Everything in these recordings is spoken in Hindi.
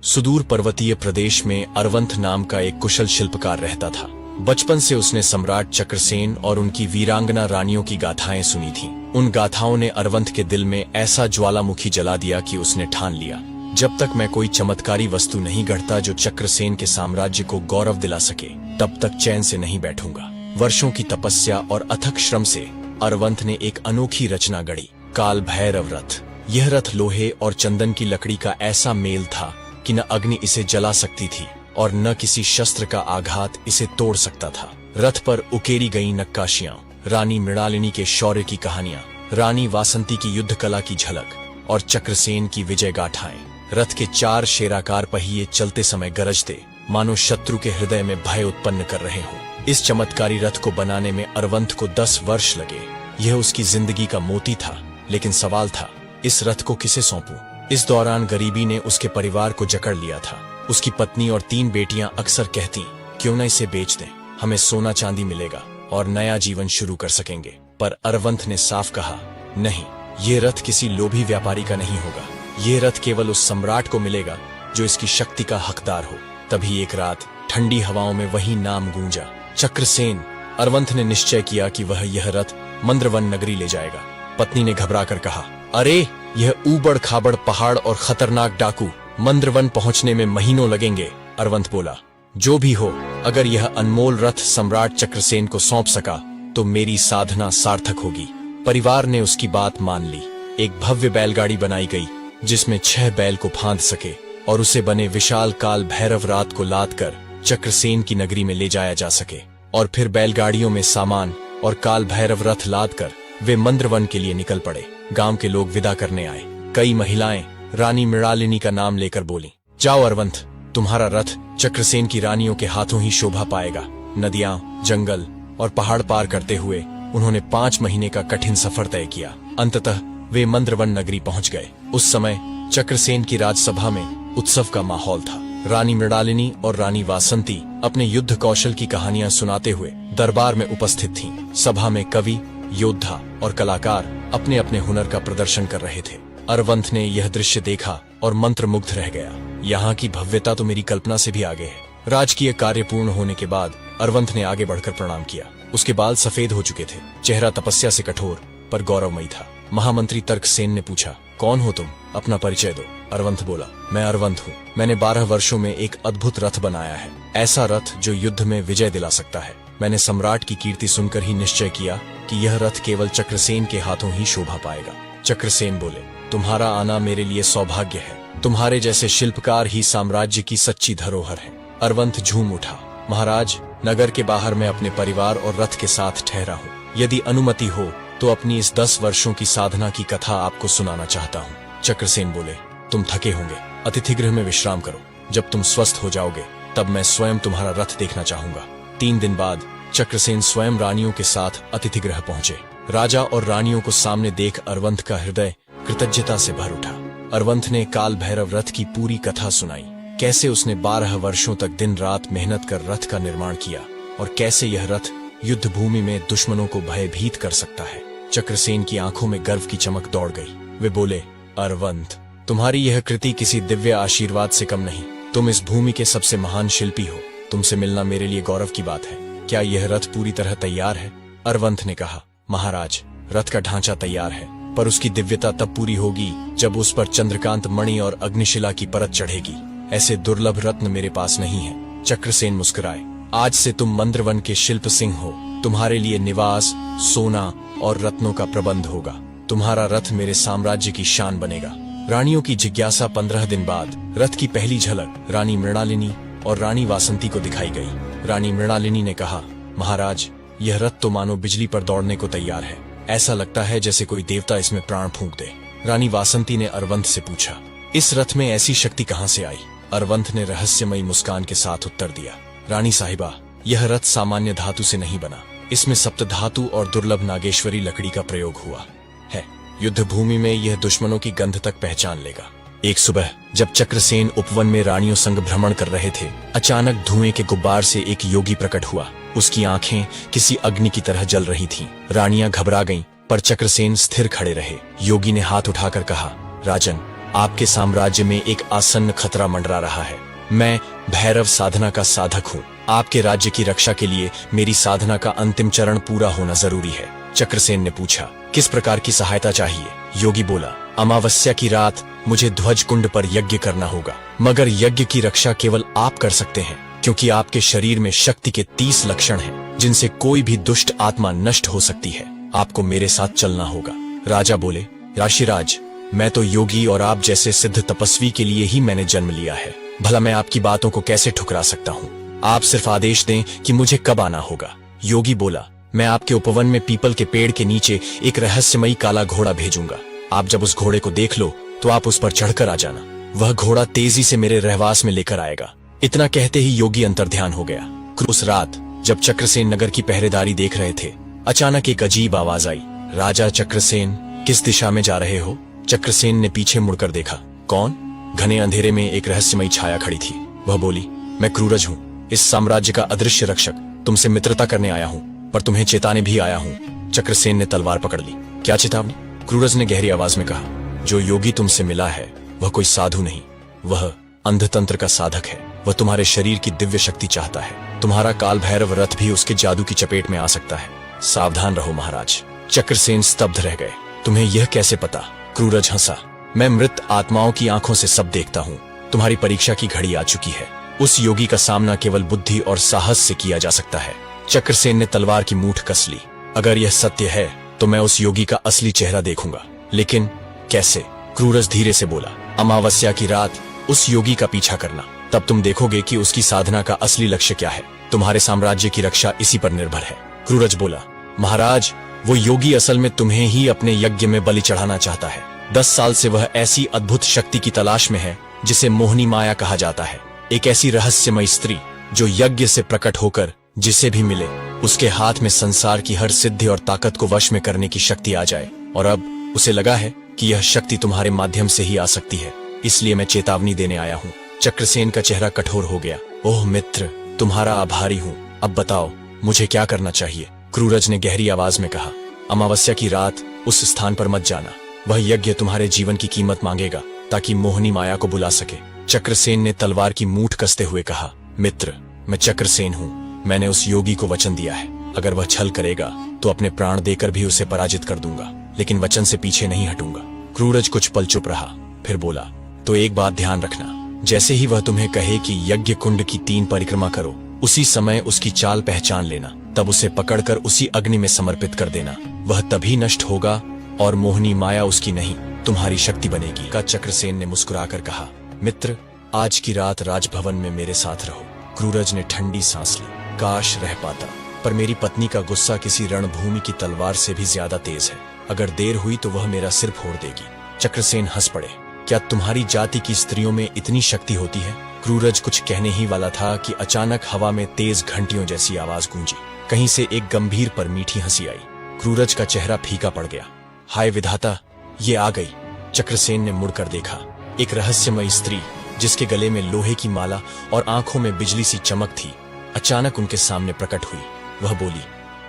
सुदूर पर्वतीय प्रदेश में अरवंथ नाम का एक कुशल शिल्पकार रहता था। बचपन से उसने सम्राट चक्रसेन और उनकी वीरांगना रानियों की गाथाएं सुनी थीं। उन गाथाओं ने अरवंथ के दिल में ऐसा ज्वालामुखी जला दिया कि उसने ठान लिया, जब तक मैं कोई चमत्कारी वस्तु नहीं गढ़ता जो चक्रसेन के साम्राज्य को गौरव दिला सके, तब तक चैन से नहीं बैठूंगा। वर्षों की तपस्या और अथक श्रम से अरवंथ ने एक अनोखी रचना गढ़ी, काल भैरव रथ। यह रथ लोहे और चंदन की लकड़ी का ऐसा मेल था कि न अग्नि इसे जला सकती थी और न किसी शस्त्र का आघात इसे तोड़ सकता था। रथ पर उकेरी गई नक्काशियां, रानी मृणालिनी के शौर्य की कहानियां, रानी वासंती की युद्ध कला की झलक और चक्रसेन की विजय गाथाएं। रथ के 4 शेराकार पहिए चलते समय गरजते, मानो शत्रु के हृदय में भय उत्पन्न कर रहे हों। इस चमत्कारी रथ को बनाने में अरवंथ को 10 वर्ष लगे। यह उसकी जिंदगी का मोती था, लेकिन सवाल था, इस रथ को किसे सौंपूं? इस दौरान गरीबी ने उसके परिवार को जकड़ लिया था। उसकी पत्नी और 3 बेटियां अक्सर कहती, क्यों न इसे बेच दें, हमें सोना चांदी मिलेगा और नया जीवन शुरू कर सकेंगे। पर अरवंथ ने साफ कहा, नहीं, ये रथ किसी लोभी व्यापारी का नहीं होगा। ये रथ केवल उस सम्राट को मिलेगा जो इसकी शक्ति का हकदार हो। तभी एक रात ठंडी हवाओं में वही नाम गूंजा, चक्रसेन। अरवंथ ने निश्चय किया कि वह यह रथ मंद्रवन नगरी ले जाएगा। पत्नी ने घबराकर कहा, अरे, यह ऊबड़ खाबड़ पहाड़ और खतरनाक डाकू, मंद्रवन पहुंचने में महीनों लगेंगे। अरवंथ बोला, जो भी हो, अगर यह अनमोल रथ सम्राट चक्रसेन को सौंप सका तो मेरी साधना सार्थक होगी। परिवार ने उसकी बात मान ली। एक भव्य बैलगाड़ी बनाई गई जिसमें 6 बैल को फांद सके और उसे बने विशाल काल भैरव रात को लाद कर चक्रसेन की नगरी में ले जाया जा सके। और फिर बैलगाड़ियों में सामान और काल भैरव रथ लाद कर वे मंद्रवन के लिए निकल पड़े। गांव के लोग विदा करने आए। कई महिलाएं रानी मृणालिनी का नाम लेकर बोली, जाओ अरवंथ, तुम्हारा रथ चक्रसेन की रानियों के हाथों ही शोभा पाएगा। नदियां, जंगल और पहाड़ पार करते हुए उन्होंने 5 महीने का कठिन सफर तय किया। अंततः वे मंद्रवन नगरी पहुंच गए। उस समय चक्रसेन की राजसभा में उत्सव का माहौल था। रानी मृणालिनी और रानी वासंती अपने युद्ध कौशल की कहानियां सुनाते हुए दरबार में उपस्थित थीं। सभा में कवि, योद्धा और कलाकार अपने अपने हुनर का प्रदर्शन कर रहे थे। अरवंथ ने यह दृश्य देखा और मंत्रमुग्ध रह गया। यहाँ की भव्यता तो मेरी कल्पना से भी आगे है। राजकीय कार्य पूर्ण होने के बाद अरवंथ ने आगे बढ़कर प्रणाम किया। उसके बाल सफेद हो चुके थे, चेहरा तपस्या से कठोर पर गौरवमयी था। महामंत्री तर्कसेन ने पूछा, कौन हो तुम? अपना परिचय दो। अरवंथ बोला, मैं अरवंथ हूँ। मैंने 12 वर्षों में एक अद्भुत रथ बनाया है, ऐसा रथ जो युद्ध में विजय दिला सकता है। मैंने सम्राट की कीर्ति सुनकर ही निश्चय किया कि यह रथ केवल चक्रसेन के हाथों ही शोभा पाएगा। चक्रसेन बोले, तुम्हारा आना मेरे लिए सौभाग्य है। तुम्हारे जैसे शिल्पकार ही साम्राज्य की सच्ची धरोहर है। अरवंथ झूम उठा, महाराज, नगर के बाहर मैं अपने परिवार और रथ के साथ ठहरा हूँ। यदि अनुमति हो तो अपनी इस 10 वर्षों की साधना की कथा आपको सुनाना चाहता हूँ। चक्रसेन बोले, तुम थके होंगे, अतिथिगृह में विश्राम करो। जब तुम स्वस्थ हो जाओगे तब मैं स्वयं तुम्हारा रथ देखना चाहूंगा। 3 दिन बाद चक्रसेन स्वयं रानियों के साथ अतिथिगृह पहुंचे। राजा और रानियों को सामने देख अरवंथ का हृदय कृतज्ञता से भर उठा। अरवंथ ने काल भैरव रथ की पूरी कथा सुनाई, कैसे उसने 12 वर्षों तक दिन रात मेहनत कर रथ का निर्माण किया और कैसे यह रथ युद्ध भूमि में दुश्मनों को भयभीत कर सकता है। चक्रसेन की आंखों में गर्व की चमक दौड़ गई। वे बोले, अरवंथ, तुम्हारी यह कृति किसी दिव्य आशीर्वाद से कम नहीं। तुम इस भूमि के सबसे महान शिल्पी हो। तुमसे मिलना मेरे लिए गौरव की बात है। क्या यह रथ पूरी तरह तैयार है? अरवंथ ने कहा, महाराज, रथ का ढांचा तैयार है, पर उसकी दिव्यता तब पूरी होगी जब उस पर चंद्रकांत मणि और अग्निशिला की परत चढ़ेगी। ऐसे दुर्लभ रत्न मेरे पास नहीं है। चक्रसेन मुस्कुराए, आज से तुम मंद्रवन के शिल्प सिंह हो। तुम्हारे लिए निवास, सोना और रत्नों का प्रबंध होगा। तुम्हारा रथ मेरे साम्राज्य की शान बनेगा। रानियों की जिज्ञासा 15 दिन बाद रथ की पहली झलक रानी मृणालिनी और रानी वासंती को दिखाई गई। रानी मृणालिनी ने कहा, महाराज, यह रथ तो मानो बिजली पर दौड़ने को तैयार है। ऐसा लगता है जैसे कोई देवता इसमें प्राण फूंक दे। रानी वासंती ने अरवंथ से पूछा, इस रथ में ऐसी शक्ति कहाँ से आई? अरवंथ ने रहस्यमयी मुस्कान के साथ उत्तर दिया, रानी साहिबा, यह रथ सामान्य धातु से नहीं बना। इसमें सप्तधातु और दुर्लभ नागेश्वरी लकड़ी का प्रयोग हुआ है। युद्ध भूमि में यह दुश्मनों की गंध तक पहचान लेगा। एक सुबह जब चक्रसेन उपवन में रानियों संग भ्रमण कर रहे थे, अचानक धुएं के गुब्बार से एक योगी प्रकट हुआ। उसकी आंखें किसी अग्नि की तरह जल रही थीं। रानियां घबरा गईं, पर चक्रसेन स्थिर खड़े रहे। योगी ने हाथ उठाकर कहा, राजन, आपके साम्राज्य में एक आसन्न खतरा मंडरा रहा है। मैं भैरव साधना का साधक हूँ। आपके राज्य की रक्षा के लिए मेरी साधना का अंतिम चरण पूरा होना जरूरी है। चक्रसेन ने पूछा, किस प्रकार की सहायता चाहिए? योगी बोला, अमावस्या की रात मुझे ध्वज कुंड पर यज्ञ करना होगा, मगर यज्ञ की रक्षा केवल आप कर सकते हैं, क्योंकि आपके शरीर में शक्ति के 30 लक्षण हैं, जिनसे कोई भी दुष्ट आत्मा नष्ट हो सकती है। आपको मेरे साथ चलना होगा। राजा बोले, राशिराज, मैं तो योगी और आप जैसे सिद्ध तपस्वी के लिए ही मैंने जन्म लिया है। भला मैं आपकी बातों को कैसे ठुकरा सकता हूँ? आप सिर्फ आदेश दें कि मुझे कब आना होगा। योगी बोला, मैं आपके उपवन में पीपल के पेड़ के नीचे एक रहस्यमयी काला घोड़ा भेजूंगा। आप जब उस घोड़े को देख लो तो आप उस पर चढ़कर आ जाना। वह घोड़ा तेजी से मेरे रहवास में लेकर आएगा। इतना कहते ही योगी अंतर्ध्यान हो गया। उस रात जब चक्रसेन नगर की पहरेदारी देख रहे थे, अचानक एक अजीब आवाज आई, राजा चक्रसेन, किस दिशा में जा रहे हो? चक्रसेन ने पीछे मुड़कर देखा। कौन? घने अंधेरे में एक रहस्यमयी छाया खड़ी थी। वह बोली, मैं क्रूरज हूँ, इस साम्राज्य का अदृश्य रक्षक। तुमसे मित्रता करने आया हूँ, पर तुम्हें चेताने भी आया हूँ। चक्रसेन ने तलवार पकड़ ली। क्या चेतावनी? क्रूरज ने गहरी आवाज में कहा, जो योगी तुमसे मिला है वह कोई साधु नहीं, वह अंधतंत्र का साधक है। वह तुम्हारे शरीर की दिव्य शक्ति चाहता है। तुम्हारा काल भैरव रथ भी उसके जादू की चपेट में आ सकता है। सावधान रहो महाराज। चक्रसेन स्तब्ध रह गए। तुम्हें यह कैसे पता? क्रूरज हंसा, मैं मृत आत्माओं की आंखों से सब देखता हूँ। तुम्हारी परीक्षा की घड़ी आ चुकी है। उस योगी का सामना केवल बुद्धि और साहस से किया जा सकता है। चक्रसेन ने तलवार की मूठ कस ली। अगर यह सत्य है तो मैं उस योगी का असली चेहरा देखूंगा। लेकिन कैसे? क्रूरज धीरे से बोला, अमावस्या की रात उस योगी का पीछा करना, तब तुम देखोगे कि उसकी साधना का असली लक्ष्य क्या है। तुम्हारे साम्राज्य की रक्षा इसी पर निर्भर है। क्रूरज बोला, महाराज, वो योगी असल में तुम्हें ही अपने यज्ञ में बलि चढ़ाना चाहता है। 10 साल से वह ऐसी अद्भुत शक्ति की तलाश में है जिसे मोहिनी माया कहा जाता है। एक ऐसी रहस्यमयी स्त्री जो यज्ञ से प्रकट होकर जिसे भी मिले उसके हाथ में संसार की हर सिद्धि और ताकत को वश में करने की शक्ति आ जाए। और अब उसे लगा है कि यह शक्ति तुम्हारे माध्यम से ही आ सकती है, इसलिए मैं चेतावनी देने आया हूँ। चक्रसेन का चेहरा कठोर हो गया। ओह मित्र, तुम्हारा आभारी हूँ। अब बताओ मुझे क्या करना चाहिए? क्रूरज ने गहरी आवाज में कहा, अमावस्या की रात उस स्थान पर मत जाना। वह यज्ञ तुम्हारे जीवन की कीमत मांगेगा ताकि मोहिनी माया को बुला सके। चक्रसेन ने तलवार की मूठ कसते हुए कहा, मित्र, मैं चक्रसेन हूँ। मैंने उस योगी को वचन दिया है, अगर वह छल करेगा तो अपने प्राण देकर भी उसे पराजित कर दूंगा, लेकिन वचन से पीछे नहीं हटूंगा। क्रूरज कुछ पल चुप रहा, फिर बोला, तो एक बात ध्यान रखना, जैसे ही वह तुम्हें कहे कि यज्ञ कुंड की 3 परिक्रमा करो, उसी समय उसकी चाल पहचान लेना, तब उसे पकड़कर उसी अग्नि में समर्पित कर देना। वह तभी नष्ट होगा और मोहिनी माया उसकी नहीं तुम्हारी शक्ति बनेगी। का चक्रसेन ने मुस्कुराकर कहा, मित्र, आज की रात राजभवन में मेरे साथ रहो। क्रूरज ने ठंडी सांस ली। काश रह पाता, पर मेरी पत्नी का गुस्सा किसी रणभूमि की तलवार से भी ज्यादा तेज है। अगर देर हुई तो वह मेरा सिर फोड़ देगी। चक्रसेन हंस पड़े। क्या तुम्हारी जाति की स्त्रियों में इतनी शक्ति होती है? क्रूरज कुछ कहने ही वाला था कि अचानक हवा में तेज घंटियों जैसी आवाज गूंजी। कहीं से एक गंभीर पर मीठी हंसी आई। क्रूरज का चेहरा फीका पड़ गया। हाय विधाता, ये आ गई। चक्रसेन ने मुड़कर देखा। एक रहस्यमयी स्त्री जिसके गले में लोहे की माला और आंखों में बिजली सी चमक थी, अचानक उनके सामने प्रकट हुई। वह बोली,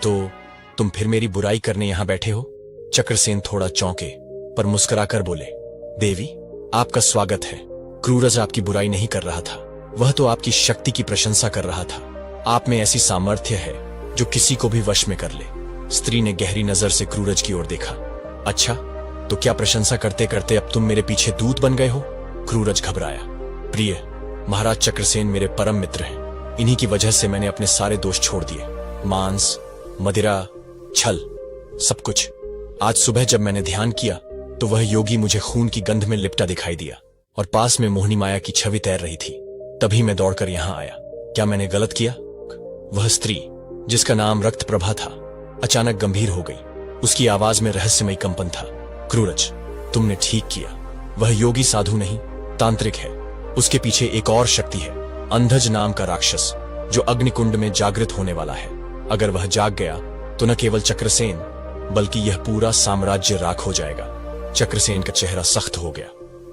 तो तुम फिर मेरी बुराई करने यहाँ बैठे हो? चक्रसेन थोड़ा चौंके पर मुस्कुराकर बोले, देवी, आपका स्वागत है। क्रूरज आपकी बुराई नहीं कर रहा था, वह तो आपकी शक्ति की प्रशंसा कर रहा था। आप में ऐसी सामर्थ्य है जो किसी को भी वश में कर ले। स्त्री ने गहरी नजर से क्रूरज की ओर देखा। अच्छा, तो क्या प्रशंसा करते करते अब तुम मेरे पीछे दूत बन गए हो? क्रूरज घबराया। प्रिय, महाराज चक्रसेन मेरे परम मित्र हैं। इन्हीं की वजह से मैंने अपने सारे दोष छोड़ दिए। मांस, मदिरा, छल, सब कुछ। आज सुबह जब मैंने ध्यान किया तो वह योगी मुझे खून की गंध में लिपटा दिखाई दिया और पास में मोहिनी माया की छवि तैर रही थी। तभी मैं दौड़कर यहां आया। क्या मैंने गलत किया? वह स्त्री जिसका नाम रक्त प्रभा था अचानक गंभीर हो गई। उसकी आवाज में रहस्यमय कंपन था। क्रूरज, तुमने ठीक किया। वह योगी साधु नहीं, तांत्रिक है। उसके पीछे एक और शक्ति है, अंधज नाम का राक्षस, जो अग्निकुंड में जागृत होने वाला है। अगर वह जाग गया तो न केवल चक्रसेन बल्कि यह पूरा साम्राज्य राख हो जाएगा। चक्रसेन का चेहरा सख्त हो गया।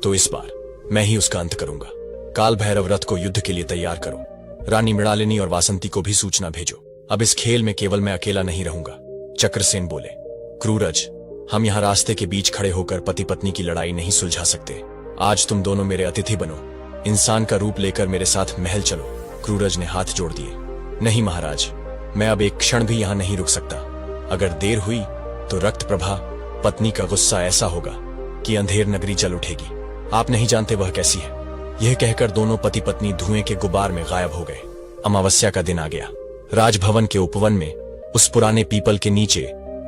तो इस बार मैं ही उसका अंत करूंगा। काल भैरव रथ को युद्ध के लिए तैयार करो। रानी मृणालिनी और वासंती को भी सूचना भेजो। अब इस खेल में केवल मैं अकेला नहीं रहूंगा। चक्रसेन बोले, क्रूरज, हम यहाँ रास्ते के बीच खड़े होकर पति पत्नी की लड़ाई नहीं सुलझा सकते। आज तुम दोनों मेरे अतिथि बनो, इंसान का रूप लेकर मेरे साथ महल चलो। क्रूरज ने हाथ जोड़ दिए। नहीं महाराज, मैं अब एक क्षण भी यहां नहीं रुक सकता। अगर देर हुई तो रक्त प्रभा पत्नी का गुस्सा ऐसा होगा कि अंधेर नगरी जल उठेगी। आप नहीं जानते वह कैसी है। यह कहकर दोनों पति पत्नी धुएं के गुबार में गायब हो गए। अमावस्या का दिन आ गया। राजभवन के उपवन में उस पुराने पीपल के नीचे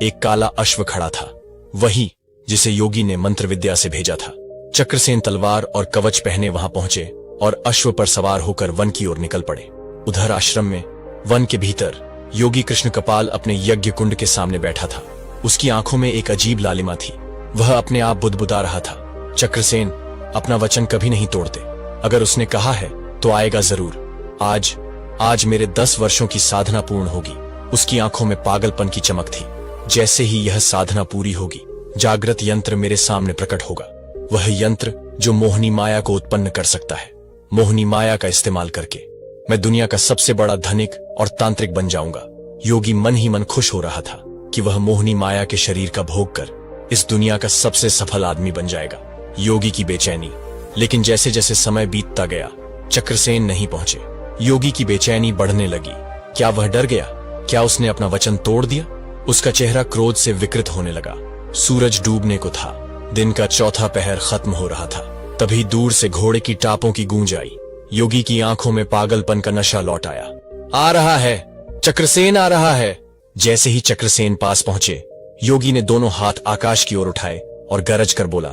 एक काला अश्व खड़ा था, वही जिसे योगी ने मंत्र विद्या से भेजा था। चक्रसेन तलवार और कवच पहने वहां पहुंचे और अश्व पर सवार होकर वन की ओर निकल पड़े। उधर आश्रम में वन के भीतर योगी कृष्ण कपाल अपने यज्ञ कुंड के सामने बैठा था। उसकी आंखों में एक अजीब लालिमा थी। वह अपने आप बुदबुदा रहा था। चक्रसेन अपना वचन कभी नहीं तोड़ते। अगर उसने कहा है तो आएगा जरूर। आज मेरे 10 वर्षों की साधना पूर्ण होगी। उसकी आंखों में पागलपन की चमक थी। जैसे ही यह साधना पूरी होगी, जागृत यंत्र मेरे सामने प्रकट होगा। वह यंत्र जो मोहिनी माया को उत्पन्न कर सकता है। मोहिनी माया का इस्तेमाल करके मैं दुनिया का सबसे बड़ा धनिक और तांत्रिक बन जाऊंगा। योगी मन ही मन खुश हो रहा था कि वह मोहिनी माया के शरीर का भोग कर इस दुनिया का सबसे सफल आदमी बन जाएगा। योगी की बेचैनी। लेकिन जैसे जैसे समय बीतता गया, चक्रसेन नहीं पहुंचे। योगी की बेचैनी बढ़ने लगी। क्या वह डर गया? क्या उसने अपना वचन तोड़ दिया? उसका चेहरा क्रोध से विकृत होने लगा। सूरज डूबने को था। दिन का चौथा पहर खत्म हो रहा था। तभी दूर से घोड़े की टापों की गूंज आई। योगी की आंखों में पागलपन का नशा लौट आया। आ रहा है, चक्रसेन आ रहा है। जैसे ही चक्रसेन पास पहुंचे, योगी ने दोनों हाथ आकाश की ओर उठाए और गरज कर बोला,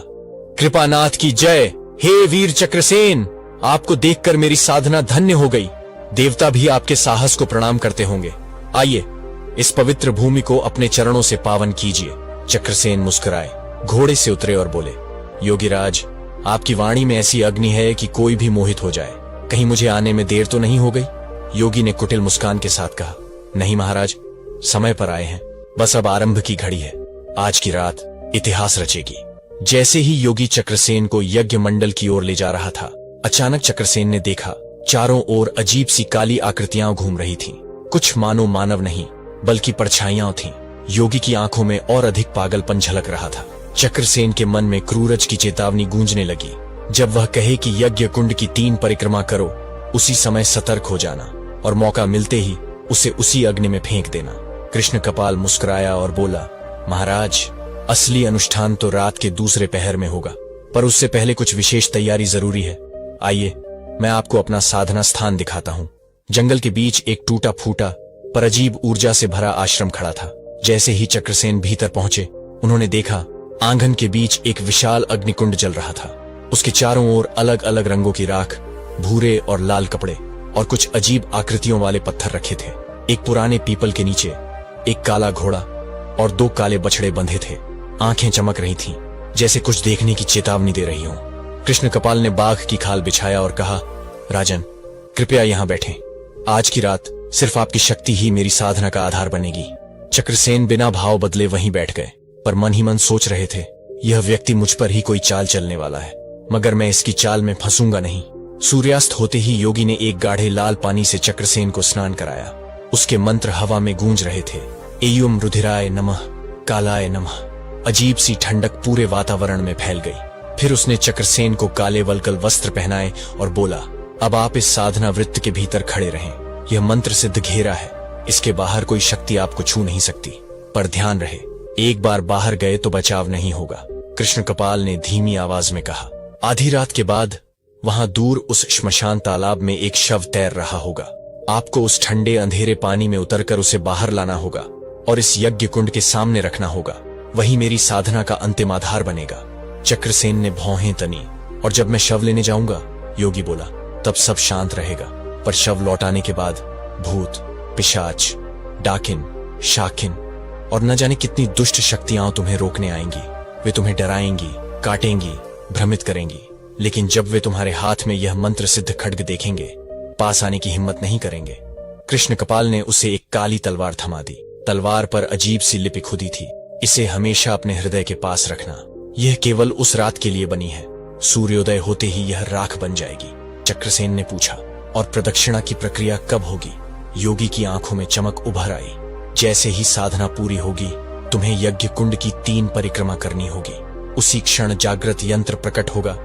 कृपानाथ की जय। हे वीर चक्रसेन, आपको देखकर मेरी साधना धन्य हो गई। देवता भी आपके साहस को प्रणाम करते होंगे। आइए, इस पवित्र भूमि को अपने चरणों से पावन कीजिए। चक्रसेन मुस्कुराए, घोड़े से उतरे और बोले, योगीराज, आपकी वाणी में ऐसी अग्नि है कि कोई भी मोहित हो जाए। कहीं मुझे आने में देर तो नहीं हो गई? योगी ने कुटिल मुस्कान के साथ कहा, नहीं महाराज, समय पर आए हैं। बस अब आरंभ की घड़ी है। आज की रात इतिहास रचेगी। जैसे ही योगी चक्रसेन को यज्ञ मंडल की ओर ले जा रहा था, अचानक चक्रसेन ने देखा चारों ओर अजीब सी काली आकृतियां घूम रही थीं। कुछ मानो मानव नहीं बल्कि परछाइयां थीं। योगी की आंखों में और अधिक पागलपन झलक रहा था। चक्रसेन के मन में क्रूरज की चेतावनी गूंजने लगी। जब वह कहे कि यज्ञ कुंड की 3 परिक्रमा करो, उसी समय सतर्क हो जाना और मौका मिलते ही उसे उसी अग्नि में फेंक देना। कृष्ण कपाल मुस्कुराया और बोला, महाराज, असली अनुष्ठान तो रात के दूसरे पहर में होगा, पर उससे पहले कुछ विशेष तैयारी जरूरी है। आइए, मैं आपको अपना साधना स्थान दिखाता हूँ। जंगल के बीच एक टूटा फूटा पर अजीब ऊर्जा से भरा आश्रम खड़ा था। जैसे ही चक्रसेन भीतर पहुंचे, उन्होंने देखा आंगन के बीच एक विशाल अग्निकुंड जल रहा था। उसके चारों ओर अलग अलग रंगों की राख, भूरे और लाल कपड़े और कुछ अजीब आकृतियों वाले पत्थर रखे थे। एक पुराने पीपल के नीचे एक काला घोड़ा और 2 काले बछड़े बंधे थे। आंखें चमक रही थीं, जैसे कुछ देखने की चेतावनी दे रही हों। कृष्ण कपाल ने बाघ की खाल बिछाया और कहा, राजन, कृपया यहां बैठें। आज की रात सिर्फ आपकी शक्ति ही मेरी साधना का आधार बनेगी। चक्रसेन बिना भाव बदले वहीं बैठ गए, पर मन ही मन सोच रहे थे, यह व्यक्ति मुझ पर ही कोई चाल चलने वाला है, मगर मैं इसकी चाल में फंसूंगा नहीं। सूर्यास्त होते ही योगी ने एक गाढ़े लाल पानी से चक्रसेन को स्नान कराया। उसके मंत्र हवा में गूंज रहे थे। एयुम रुधिराय नमः, कालाय नमः। अजीब सी ठंडक पूरे वातावरण में फैल गई। फिर उसने चक्रसेन को काले वल्कल वस्त्र पहनाए और बोला, अब आप इस साधना वृत्त के भीतर खड़े रहें। यह मंत्र सिद्ध घेरा है, इसके बाहर कोई शक्ति आपको छू नहीं सकती। पर ध्यान रहे, एक बार बाहर गए तो बचाव नहीं होगा। कृष्ण कपाल ने धीमी आवाज में कहा। आधी रात के बाद वहां दूर उस श्मशान तालाब में एक शव तैर रहा होगा। आपको उस ठंडे अंधेरे पानी में उतरकर उसे बाहर लाना होगा और इस यज्ञ कुंड के सामने रखना होगा। वही मेरी साधना का अंतिम आधार बनेगा। चक्रसेन ने भौहें तनी। और जब मैं शव लेने जाऊंगा, योगी बोला, तब सब शांत रहेगा। पर शव लौटाने के बाद भूत, पिशाच, डाकिन, शाकिन और न जाने कितनी दुष्ट शक्तियां तुम्हें रोकने आएंगी। वे तुम्हें डराएंगी, काटेंगी, भ्रमित करेंगी। लेकिन जब वे तुम्हारे हाथ में यह मंत्र सिद्ध खड्ग देखेंगे, पास आने की हिम्मत नहीं करेंगे। कृष्ण कपाल ने उसे एक काली तलवार थमा दी। तलवार पर अजीब सी लिपि खुदी थी, इसे हमेशा अपने हृदय के पास रखना। यह केवल उस रात के लिए बनी है। सूर्योदय होते ही यह राख बन जाएगी। चक्रसेन ने पूछा, और प्रदक्षिणा की प्रक्रिया कब होगी? योगी की आंखों में चमक उभर आई। जैसे ही साधना पूरी होगी, तुम्हें यज्ञ कुंड की 3 परिक्रमा करनी होगी। उसी क्षण जागृत यंत्र प्रकट होगा।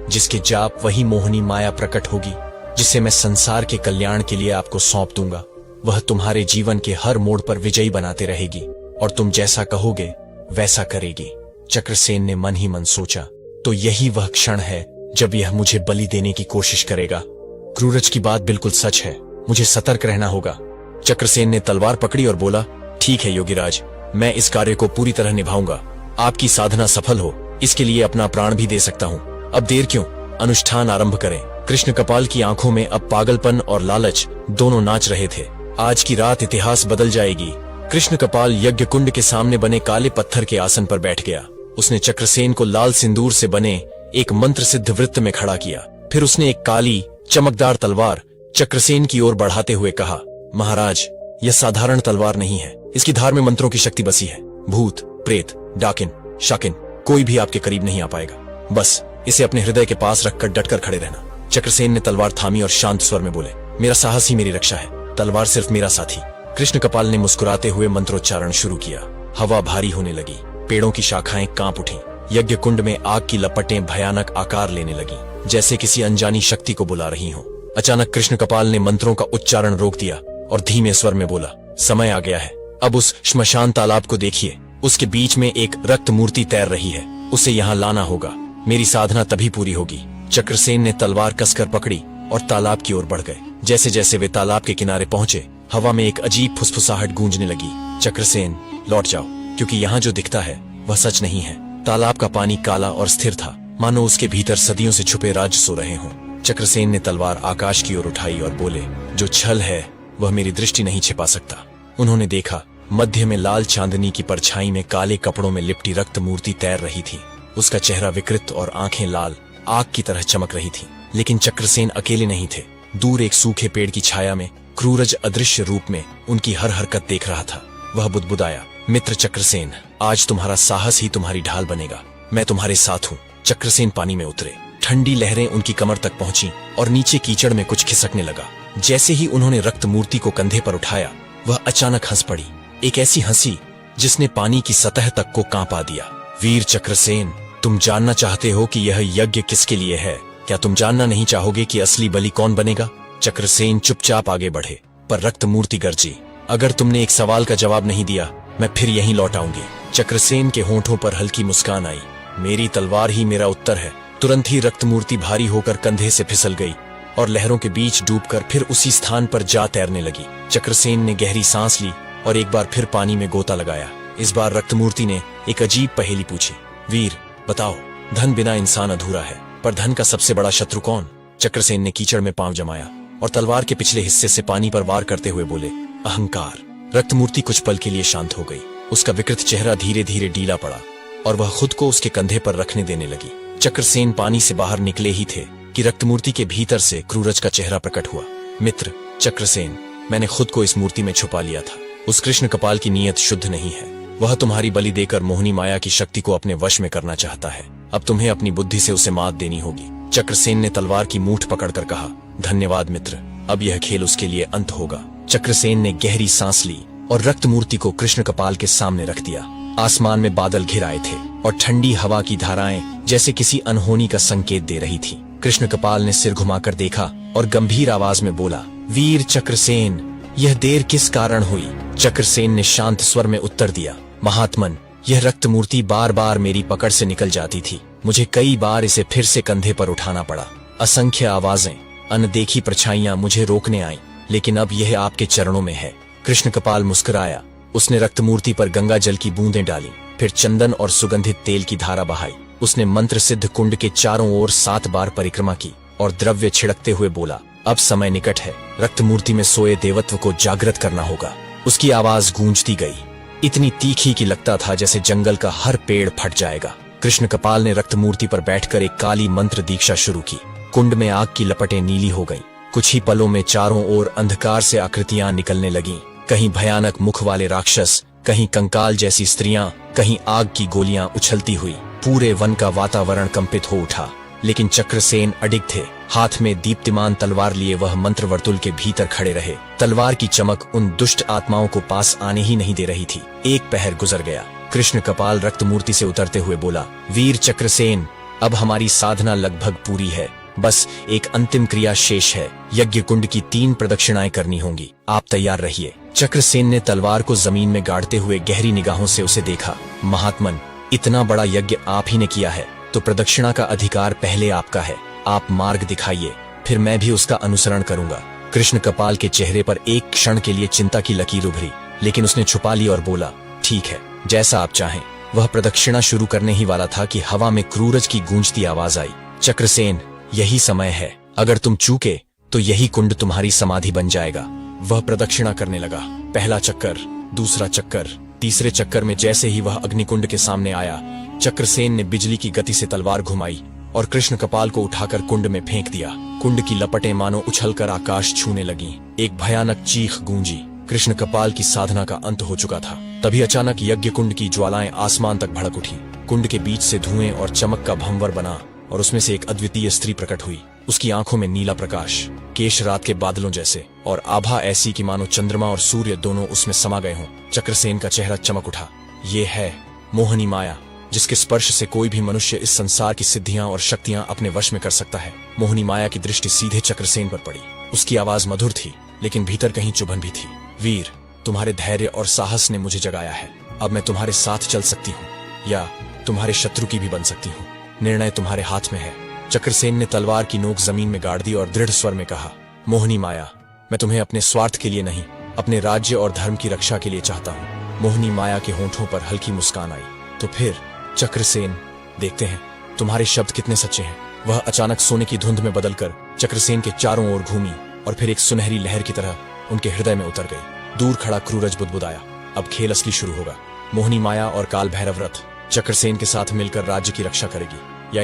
जिसके जाप वही मोहिनी माया प्रकट होगी जिसे मैं संसार के कल्याण के लिए आपको सौंप दूंगा। वह तुम्हारे जीवन के हर मोड़ पर विजयी बनाते रहेगी और तुम जैसा कहोगे वैसा करेगी। चक्रसेन ने मन ही मन सोचा, तो यही वह क्षण है जब यह मुझे बलि देने की कोशिश करेगा। क्रूरज की बात बिल्कुल सच है, मुझे सतर्क रहना होगा। चक्रसेन ने तलवार पकड़ी और बोला, ठीक है योगीराज, मैं इस कार्य को पूरी तरह निभाऊंगा। आपकी साधना सफल हो इसके लिए अपना प्राण भी दे सकता हूँ। अब देर क्यों, अनुष्ठान आरंभ करें। कृष्ण कपाल की आंखों में अब पागलपन और लालच दोनों नाच रहे थे। आज की रात इतिहास बदल जाएगी। कृष्ण कपाल यज्ञ कुंड के सामने बने काले पत्थर के आसन पर बैठ गया। उसने चक्रसेन को लाल सिंदूर से बने एक मंत्र सिद्ध वृत्त में खड़ा किया। फिर उसने एक काली चमकदार तलवार चक्रसेन की ओर बढ़ाते हुए कहा, महाराज, यह साधारण तलवार नहीं है, इसकी धार में मंत्रों की शक्ति बसी है। भूत, प्रेत, डाकिन, शाकिन कोई भी आपके करीब नहीं आ पाएगा। बस इसे अपने हृदय के पास रखकर डटकर खड़े रहना। चक्रसेन ने तलवार थामी और शांत स्वर में बोले, मेरा साहस ही मेरी रक्षा है, तलवार सिर्फ मेरा साथी। कृष्ण कपाल ने मुस्कुराते हुए मंत्रोच्चारण शुरू किया। हवा भारी होने लगी, पेड़ों की शाखाएं कांप उठीं। यज्ञ कुंड में आग की लपटें भयानक आकार लेने लगी, जैसे किसी अनजानी शक्ति को बुला रही हों। अचानक कृष्ण कपाल ने मंत्रों का उच्चारण रोक दिया और धीमे स्वर में बोला, समय आ गया है। अब उस श्मशान तालाब को देखिए, उसके बीच में एक रक्त मूर्ति तैर रही है, उसे यहाँ लाना होगा। मेरी साधना तभी पूरी होगी। चक्रसेन ने तलवार कसकर पकड़ी और तालाब की ओर बढ़ गए। जैसे जैसे वे तालाब के किनारे पहुंचे, हवा में एक अजीब फुसफुसाहट गूंजने लगी। चक्रसेन, लौट जाओ, क्योंकि यहाँ जो दिखता है वह सच नहीं है। तालाब का पानी काला और स्थिर था, मानो उसके भीतर सदियों से छुपे राज सो रहे हों। चक्रसेन ने तलवार आकाश की ओर उठाई और बोले, जो छल है वह मेरी दृष्टि नहीं छिपा सकता। उन्होंने देखा, मध्य में लाल चांदनी की परछाई में काले कपड़ों में लिपटी रक्त मूर्ति तैर रही थी। उसका चेहरा विकृत और आंखें लाल आग की तरह चमक रही थी। लेकिन चक्रसेन अकेले नहीं थे। दूर एक सूखे पेड़ की छाया में क्रूरज अदृश्य रूप में उनकी हर हरकत देख रहा था। वह बुदबुदाया, मित्र चक्रसेन, आज तुम्हारा साहस ही तुम्हारी ढाल बनेगा। मैं तुम्हारे साथ हूँ। चक्रसेन पानी में उतरे। ठंडी लहरें उनकी कमर तक पहुंची और नीचे कीचड़ में कुछ खिसकने लगा। जैसे ही उन्होंने रक्त मूर्ति को कंधे पर उठाया, वह अचानक हंस पड़ी, एक ऐसी हंसी जिसने पानी की सतह तक को कांपा दिया। वीर चक्रसेन, तुम जानना चाहते हो कि यह यज्ञ किसके लिए है? क्या तुम जानना नहीं चाहोगे कि असली बलि कौन बनेगा? चक्रसेन चुपचाप आगे बढ़े, पर रक्त मूर्ति गरजी, अगर तुमने एक सवाल का जवाब नहीं दिया, मैं फिर यहीं लौट आऊंगी। चक्रसेन के होंठों पर हल्की मुस्कान आई, मेरी तलवार ही मेरा उत्तर है। तुरंत ही रक्त मूर्ति भारी होकर कंधे से फिसल गई और लहरों के बीच डूबकर फिर उसी स्थान पर जा तैरने लगी। चक्रसेन ने गहरी सांस ली और एक बार फिर पानी में गोता लगाया। इस बार रक्त मूर्ति ने एक अजीब पहेली पूछी, वीर बताओ, धन बिना इंसान अधूरा है, पर धन का सबसे बड़ा शत्रु कौन? चक्रसेन ने कीचड़ में पांव जमाया और तलवार के पिछले हिस्से से पानी पर वार करते हुए बोले, अहंकार। रक्त मूर्ति कुछ पल के लिए शांत हो गई। उसका विकृत चेहरा धीरे धीरे ढीला पड़ा और वह खुद को उसके कंधे पर रखने देने लगी। चक्रसेन पानी से बाहर निकले ही थे कि रक्त मूर्ति के भीतर से क्रूरज का चेहरा प्रकट हुआ। मित्र चक्रसेन, मैंने खुद को इस मूर्ति में छुपा लिया था। उस कृष्ण कपाल की नीयत शुद्ध नहीं है। वह तुम्हारी बलि देकर मोहिनी माया की शक्ति को अपने वश में करना चाहता है। अब तुम्हें अपनी बुद्धि से उसे मात देनी होगी। चक्रसेन ने तलवार की मूठ पकड़कर कहा, धन्यवाद मित्र, अब यह खेल उसके लिए अंत होगा। चक्रसेन ने गहरी सांस ली और रक्त मूर्ति को कृष्ण कपाल के सामने रख दिया। आसमान में बादल घिर आए थे और ठंडी हवा की धाराएं जैसे किसी अनहोनी का संकेत दे रही थी। कृष्ण कपाल ने सिर घुमाकर देखा और गंभीर आवाज में बोला, वीर चक्रसेन, यह देर किस कारण हुई? चक्रसेन ने शांत स्वर में उत्तर दिया, महात्मन, यह रक्त मूर्ति बार बार मेरी पकड़ से निकल जाती थी। मुझे कई बार इसे फिर से कंधे पर उठाना पड़ा। असंख्य आवाजें, अनदेखी परछाइयां मुझे रोकने आईं, लेकिन अब यह आपके चरणों में है। कृष्ण कपाल मुस्कुराया। उसने रक्त मूर्ति पर गंगा जल की बूंदें डाली, फिर चंदन और सुगंधित तेल की धारा बहाई। उसने मंत्र सिद्ध कुंड के चारों ओर 7 बार परिक्रमा की और द्रव्य छिड़कते हुए बोला, अब समय निकट है। रक्त मूर्ति में सोए देवत्व को जागृत करना होगा। उसकी आवाज गूंजती गई, इतनी तीखी कि लगता था जैसे जंगल का हर पेड़ फट जाएगा। कृष्ण कपाल ने रक्त मूर्ति पर बैठकर एक काली मंत्र दीक्षा शुरू की। कुंड में आग की लपटें नीली हो गईं। कुछ ही पलों में चारों ओर अंधकार से आकृतियां निकलने लगीं। कहीं भयानक मुख वाले राक्षस, कहीं कंकाल जैसी स्त्रियां, कहीं आग की गोलियां उछलती हुई। पूरे वन का वातावरण कंपित हो उठा, लेकिन चक्रसेन अडिग थे। हाथ में दीप्तिमान तलवार लिए वह मंत्र वर्तुल के भीतर खड़े रहे। तलवार की चमक उन दुष्ट आत्माओं को पास आने ही नहीं दे रही थी। एक पहर गुजर गया। कृष्ण कपाल रक्त मूर्ति से उतरते हुए बोला, वीर चक्रसेन, अब हमारी साधना लगभग पूरी है, बस एक अंतिम क्रिया शेष है। यज्ञ कुंड की 3 प्रदक्षिणाएं करनी होंगी। आप तैयार रहिए। चक्रसेन ने तलवार को जमीन में गाड़ते हुए गहरी निगाहों से उसे देखा। महात्मन, इतना बड़ा यज्ञ आप ही ने किया है, तो प्रदक्षिणा का अधिकार पहले आपका है। आप मार्ग दिखाइए, फिर मैं भी उसका अनुसरण करूंगा। कृष्ण कपाल के चेहरे पर एक क्षण के लिए चिंता की लकीर उभरी, लेकिन उसने छुपा ली और बोला, ठीक है, जैसा आप चाहें। वह प्रदक्षिणा शुरू करने ही वाला था कि हवा में क्रूरज की गूंजती आवाज आई। चक्रसेन, यही समय है। अगर तुम चूके तो यही कुंड तुम्हारी समाधि बन जाएगा। वह प्रदक्षिणा करने लगा। पहला चक्कर, दूसरा चक्कर, तीसरे चक्कर में जैसे ही वह अग्निकुंड के सामने आया, चक्रसेन ने बिजली की गति से तलवार घुमाई और कृष्ण कपाल को उठाकर कुंड में फेंक दिया। कुंड की लपटें मानो उछलकर आकाश छूने लगीं। एक भयानक चीख गूंजी। कृष्ण कपाल की साधना का अंत हो चुका था। तभी अचानक यज्ञ कुंड की ज्वालाएं आसमान तक भड़क उठी। कुंड के बीच से धुएं और चमक का भंवर बना और उसमें से एक अद्वितीय स्त्री प्रकट हुई। उसकी आंखों में नीला प्रकाश, केश रात के बादलों जैसे, और आभा ऐसी कि मानो चंद्रमा और सूर्य दोनों उसमें समा गए हों। चक्रसेन का चेहरा चमक उठा। ये है मोहनी माया, जिसके स्पर्श से कोई भी मनुष्य इस संसार की सिद्धियां और शक्तियां अपने वश में कर सकता है। मोहनी माया की दृष्टि सीधे चक्रसेन पर पड़ी। उसकी आवाज मधुर थी, लेकिन भीतर कहीं चुभन भी थी। वीर, तुम्हारे धैर्य और साहस ने मुझे जगाया है। अब मैं तुम्हारे साथ चल सकती हूँ, या तुम्हारे शत्रु की भी बन सकती हूँ। निर्णय तुम्हारे हाथ में है। चक्रसेन ने तलवार की नोक जमीन में गाड़ दी और दृढ़ स्वर में कहा, मोहनी माया, मैं तुम्हें अपने स्वार्थ के लिए नहीं, अपने राज्य और धर्म की रक्षा के लिए चाहता हूँ। मोहनी माया के होंठों पर हल्की मुस्कान आई। तो फिर चक्रसेन, देखते हैं तुम्हारे शब्द कितने सच्चे हैं। वह अचानक सोने की धुंध में बदलकर चक्रसेन के चारों ओर घूमी और फिर एक सुनहरी लहर की तरह उनके हृदय में उतर गई। दूर खड़ा क्रूरज बुदबुदाया, अब खेल असली शुरू होगा। मोहनी माया और काल भैरव रथ चक्रसेन के साथ मिलकर राज्य की रक्षा करेगी, या